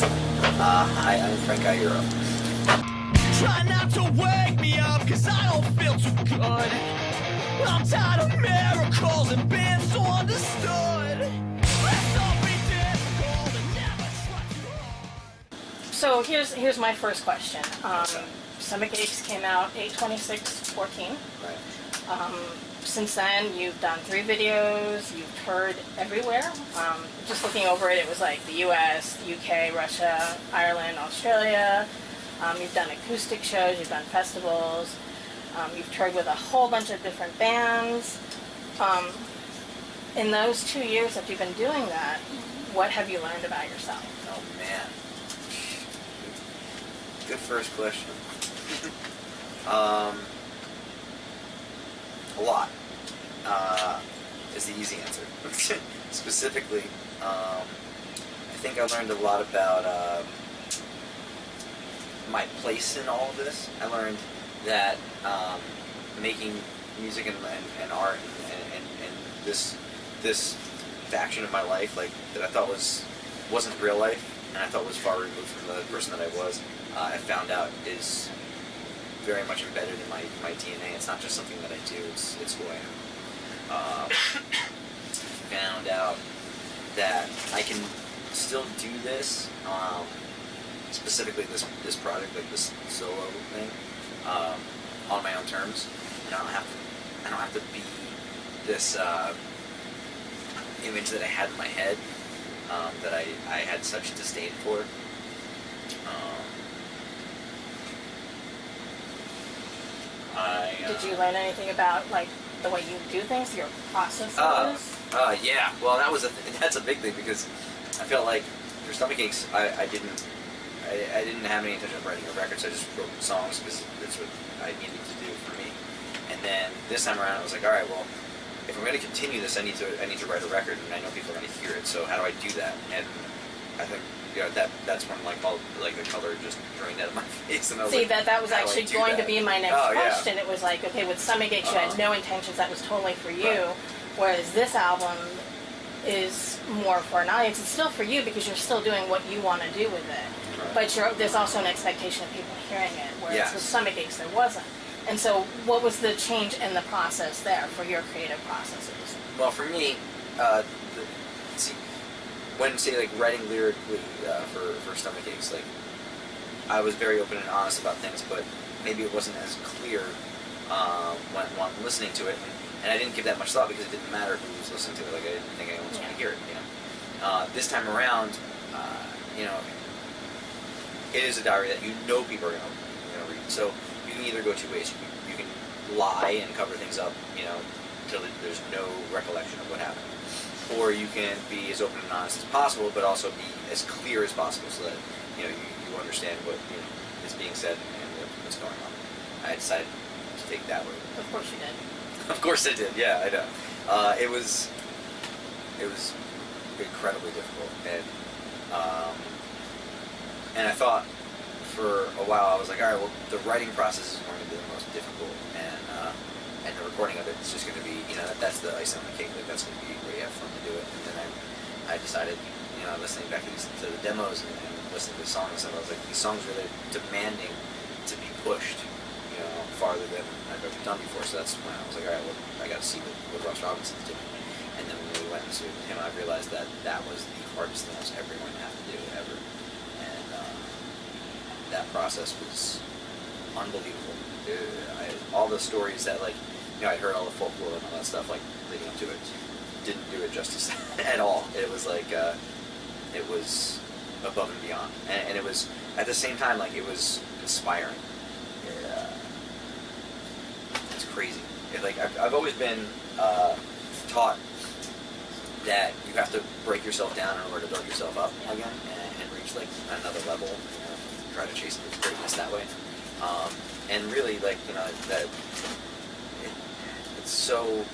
Hi, I'm Fr.U.N.T. Try not to wake me up, cause I don't feel too good. I'm tired of miracles and being so understood. Let's all be difficult and never try too hard. So here's my first question. Stomach Aches came out 8/26/14. Right. Since then, you've done 3 videos, you've toured everywhere. Just looking over it, it was like the US, UK, Russia, Ireland, Australia. You've done acoustic shows, you've done festivals, you've toured with a whole bunch of different bands. In those 2 years that you've been doing that, what have you learned about yourself? Oh man. Good first question. A lot is the easy answer. Specifically, I think I learned a lot about my place in all of this. I learned that making music and art and this faction of my life, like that I thought wasn't real life, and I thought was far removed from the person that I was, I found out is very much embedded in my DNA. It's not just something that I do, it's who I am. Found out that I can still do this, specifically this project, like this solo thing, on my own terms. And I don't have to be this image that I had in my head, that I had such disdain for. Did you learn anything about like the way you do things, your processes? Yeah. Well, that's a big thing, because I felt like for Stomach Aches, I didn't have any intention of writing a record, so I just wrote songs because that's what I needed to do for me. And then this time around, I was like, all right, well, if I'm going to continue this, I need to write a record, and I know people are going to hear it. So how do I do that? And I think, you know, that's when like all like the color just drained out of my face, and I was See, like, that was actually going to be my next question. Yeah. It was like, okay, with Stomach Aches, you had no intentions. That was totally for you. Right. Whereas this album is more for an audience. It's still for you because you're still doing what you want to do with it. Right. But there's also an expectation of people hearing it, whereas Yes. with Stomach Aches there wasn't. And so what was the change in the process there for your creative processes? Well, for me, when, say, like, writing lyrically for Stomach Aches, like, I was very open and honest about things, but maybe it wasn't as clear when listening to it, and I didn't give that much thought because it didn't matter who was listening to it. Like, I didn't think anyone was going to hear it, you know. This time around, you know, it is a diary that you know people are going to read, so you can either go 2 ways. You can lie and cover things up, you know, until there's no recollection of what happened. Or you can be as open and honest as possible, but also be as clear as possible, so that you know you understand what is being said and what's going on. I decided to take that route. Of course you did. Of course I did. Yeah, I know. It was incredibly difficult, and I thought for a while I was like, all right, well, the writing process is going to be the most difficult, and the recording of it is just going to be, you know, that's the icing on the cake. Like, that's going to be where you have fun to do it. And then I decided, you know, listening back to the demos and listening to the songs, and I was like, these songs are really demanding to be pushed, you know, farther than I've ever done before. So that's when I was like, all right, well, I got to see what Ross Robinson's doing. And then when we went into him, I realized that that was the hardest thing I was ever going to have to do, ever. And that process was unbelievable. All the stories that, like, you know, I heard all the folklore and all that stuff, like, leading up to it, didn't do it justice at all. It was like, it was above and beyond. And it was, at the same time, like, it was inspiring. It's crazy. Like, I've always been taught that you have to break yourself down in order to build yourself up again and reach, like, another level, you know, try to chase greatness that way. And really, like, you know, that it's so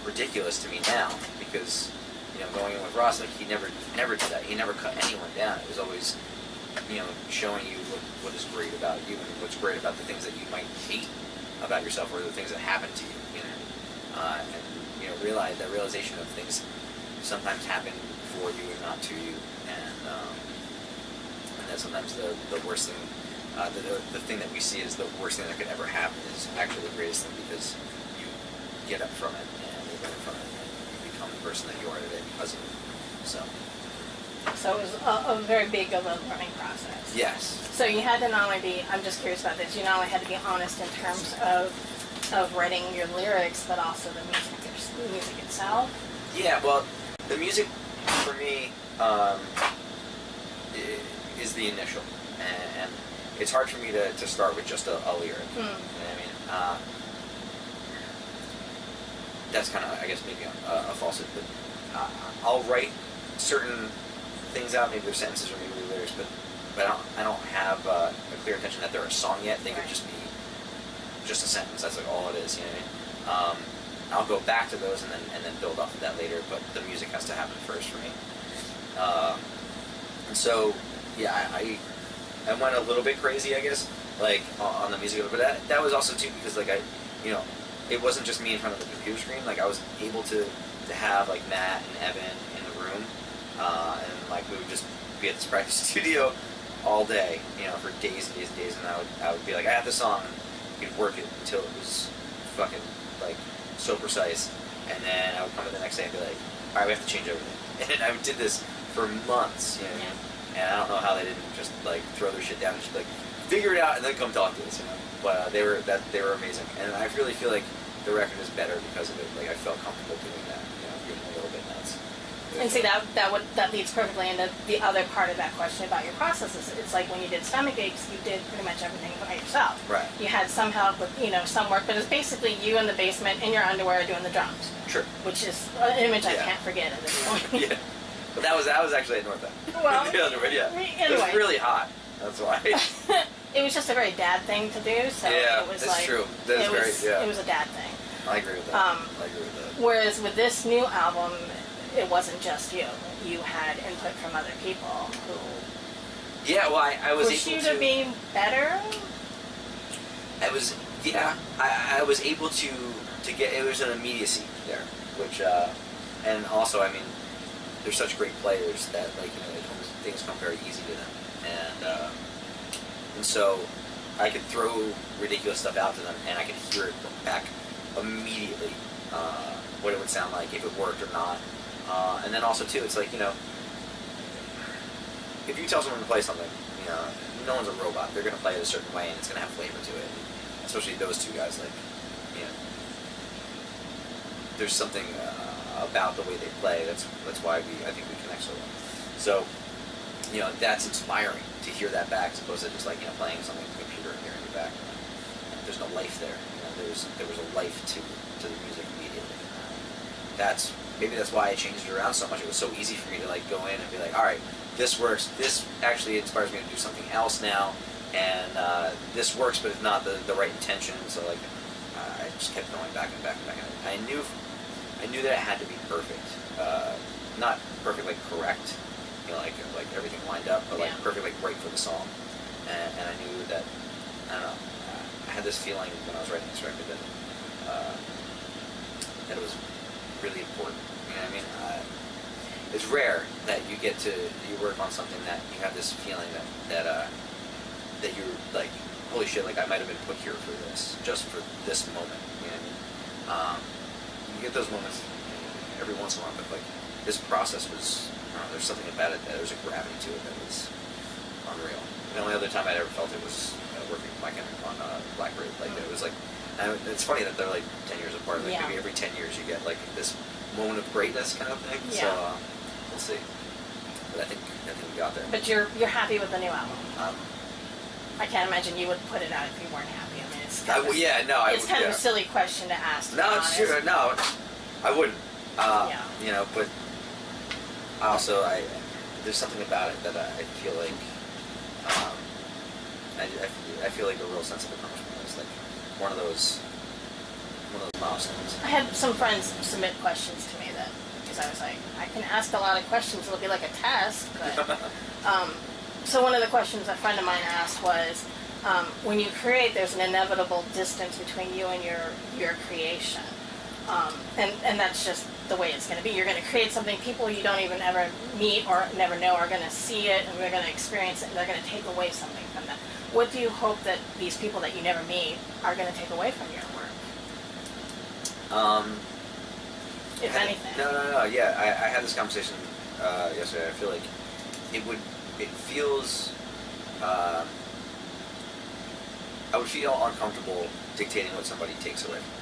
ridiculous to me now, because, you know, going in with Ross, like, he never did that. He never cut anyone down. It was always, you know, showing you what is great about you and what's great about the things that you might hate about yourself, or the things that happen to you, you know. And, you know, realization of things sometimes happen for you and not to you, and that sometimes the worst thing, the thing that we see as the worst thing that could ever happen is actually the greatest thing, because you get up from it and you learn from it and you become the person that you are today because of it. So it was a very big of a learning process. Yes. So you had to not only be, I'm just curious about this, you not only had to be honest in terms of writing your lyrics, but also the music itself? Yeah, well, the music for me is the initial, and it's hard for me to start with just a lyric. You know what I mean? That's kind of, I guess, maybe a falsehood, but I'll write certain things out, maybe they're sentences or maybe they're lyrics, but I don't have a clear intention that they're a song yet. They could just be just a sentence. That's like all it is, you know what I mean? I'll go back to those and then build off of that later, but the music has to happen first for me. And so, yeah, I went a little bit crazy, I guess, like on the music, but that was also too because like it wasn't just me in front of the computer screen. Like I was able to have like Matt and Evan in the room, and like we would just be at this practice studio all day, for days and days and days, and I would be like, I have this song, and we'd work it until it was fucking like so precise, and then I would come in the next day and be like, all right, we have to change everything, and I did this for months, and I don't know how they didn't just like throw their shit down and just like figure it out and then come talk to us, but they were amazing, and I really feel like the record is better because of it. Like I felt comfortable doing that, being a little bit nuts. And see, that leads perfectly into the other part of that question about your processes. It's like when you did Stomach Aches, you did pretty much everything by yourself. Right. You had some help with, some work, but it's basically you in the basement in your underwear doing the drums. Sure. Which is an image I can't forget at this point. Yeah. But that was actually at North End. Well, the underwear, yeah. Anyway. It was really hot. That's why. It was just a very dad thing to do. So yeah, it was that's like, true. That is It was a dad thing. I agree with that. I agree with that. Whereas with this new album, it wasn't just you. You had input from other people who... Yeah, well, I was pushed able you to be better? I was able to get... It was an immediacy there, which... and also, I mean, they're such great players that, like, things come very easy to them. And so I could throw ridiculous stuff out to them, and I could hear it back immediately, what it would sound like, if it worked or not. And then also, too, it's like, if you tell someone to play something, no one's a robot. They're going to play it a certain way, and it's going to have flavor to it. And especially those two guys, like, there's something about the way they play. That's why I think we connect so well. So, that's inspiring to hear that back, as opposed to just like playing something on the computer and hearing it back. There's no life there. There was a life to the music immediately. Maybe that's why I changed it around so much. It was so easy for me to like go in and be like, all right, this works. This actually inspires me to do something else now, and this works, but it's not the right intention. So like, I just kept going back and back and back. And I knew that it had to be perfect, not perfect like correct, like everything lined up, but like perfect like right for the song. And I knew that, I don't know, I had this feeling when I was writing this record that it was really important. You know what I mean? It's rare that you work on something that you have this feeling that you're like, holy shit, like I might have been put here for this, just for this moment. You know what I mean? You get those moments every once in a while, but like this process was, there's something about it, that there was a gravity to it that was unreal. The only other time I'd ever felt it was working with Mike on Blackbird. Like it was like, and it's funny that they're like 10 years apart. Like maybe every 10 years you get like this moment of greatness kind of thing. Yeah. So we'll see. But I think we got there. But you're happy with the new album? I can't imagine you would put it out if you weren't happy. I mean, it's kind of a silly question to ask. No, it's true. No, I wouldn't. But also there's something about it that I feel like I feel like a real sense of accomplishment. It's like one of those milestones. I had some friends submit questions to me because I was like, I can ask a lot of questions. It'll be like a test, but. So one of the questions a friend of mine asked was, when you create, there's an inevitable distance between you and your creation, and that's just the way it's going to be. You're going to create something people you don't even ever meet or never know are going to see it, and they're going to experience it, and they're going to take away something from that. What do you hope that these people that you never meet are going to take away from your work? If anything. No. Yeah, I had this conversation yesterday. I feel like it feels, I would feel uncomfortable dictating what somebody takes away from me.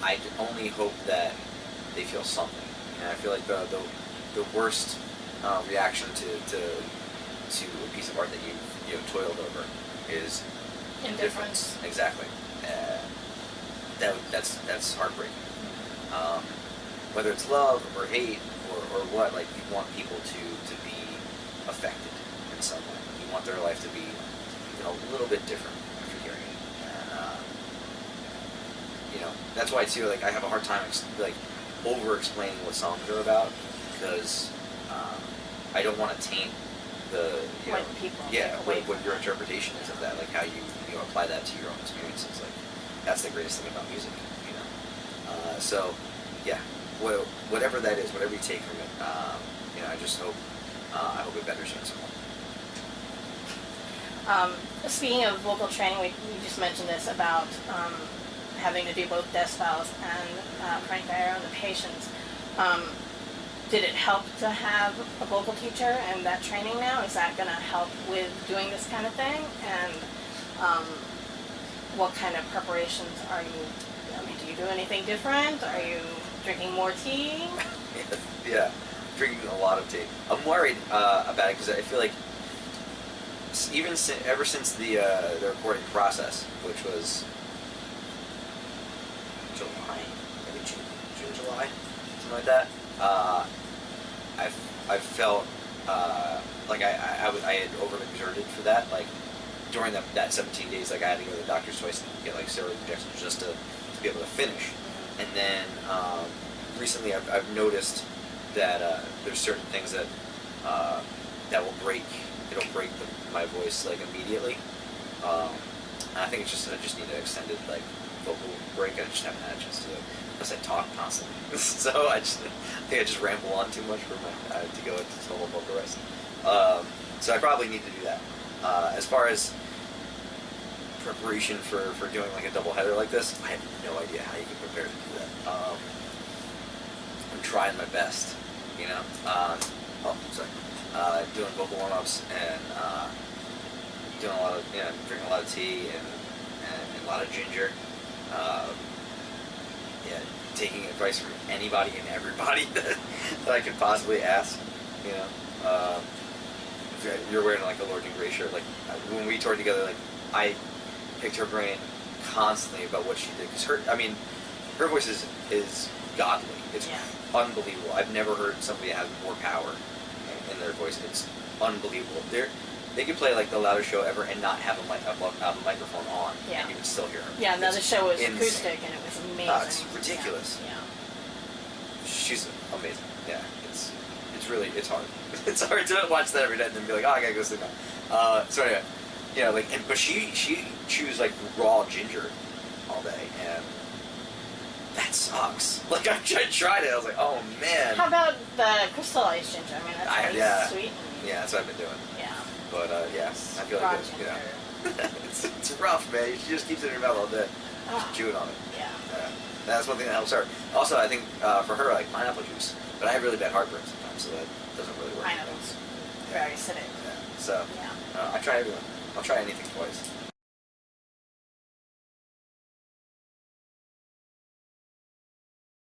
I only hope that they feel something. And I feel like the worst reaction to a piece of art that you've toiled over is Indifference. Exactly. That's heartbreaking. Whether it's love or hate or what, like, you want people to be affected in some way. You want their life to be even a little bit different after hearing it. And that's why too, like, I have a hard time over explaining what songs are about, because I don't want to taint what people what your interpretation is of that, like how you apply that to your own experiences. Like, that's the greatest thing about music, so yeah, whatever that is, whatever you take from it, I just hope I hope it betters you in some way. Speaking of vocal training, we just mentioned this about having to do both decibels and Frank Iero and the patients. Did it help to have a vocal teacher and that training now? Is that going to help with doing this kind of thing? And what kind of preparations are you, do you do anything different? Are you drinking more tea? Yeah, drinking a lot of tea. I'm worried about it because I feel like ever since the recording process, which was July, maybe June, July, something like that. I felt like I had overexerted for that. Like, during that 17 days, like, I had to go to the doctor's twice and get like steroid injections just to be able to finish. And then recently, I've noticed that there's certain things that will break. It'll break my voice like immediately. And I think it's just I just need an extended like vocal break. I just haven't had a chance to do it. Plus, I talk constantly, so I think I just ramble on too much for my to go into total vocal rest. So I probably need to do that. As far as preparation for doing like a double header like this, I have no idea how you can prepare to do that. I'm trying my best, doing vocal warm-ups and doing a lot of drinking a lot of tea and a lot of ginger. Taking advice from anybody and everybody that I could possibly ask. If you're wearing like a Lord and Grey shirt, like when we toured together, like I picked her brain constantly about what she did, because her voice is godly. It's unbelievable. I've never heard somebody have more power in their voice. It's unbelievable. They could play like the loudest show ever and not have a microphone on, and you would still hear them. Yeah, no, the show was acoustic and it was amazing. It's ridiculous. Yeah. She's amazing. Yeah, it's hard. It's hard to watch that every day and then be like, oh, I gotta go sleep now. So anyway, but she chews like raw ginger all day, and that sucks. Like I tried it, I was like, oh man. How about the crystallized ginger? That's really sweet. Yeah, that's what I've been doing. Yeah. But I feel like it's rough, man. She just keeps it in her mouth all day, just chewing on it. Yeah. That's one thing that helps her. Also, I think for her, like pineapple juice. But I have really bad heartburn sometimes, so that doesn't really work. Pineapple's very acidic. Yeah. So I try everything. I'll try anything twice.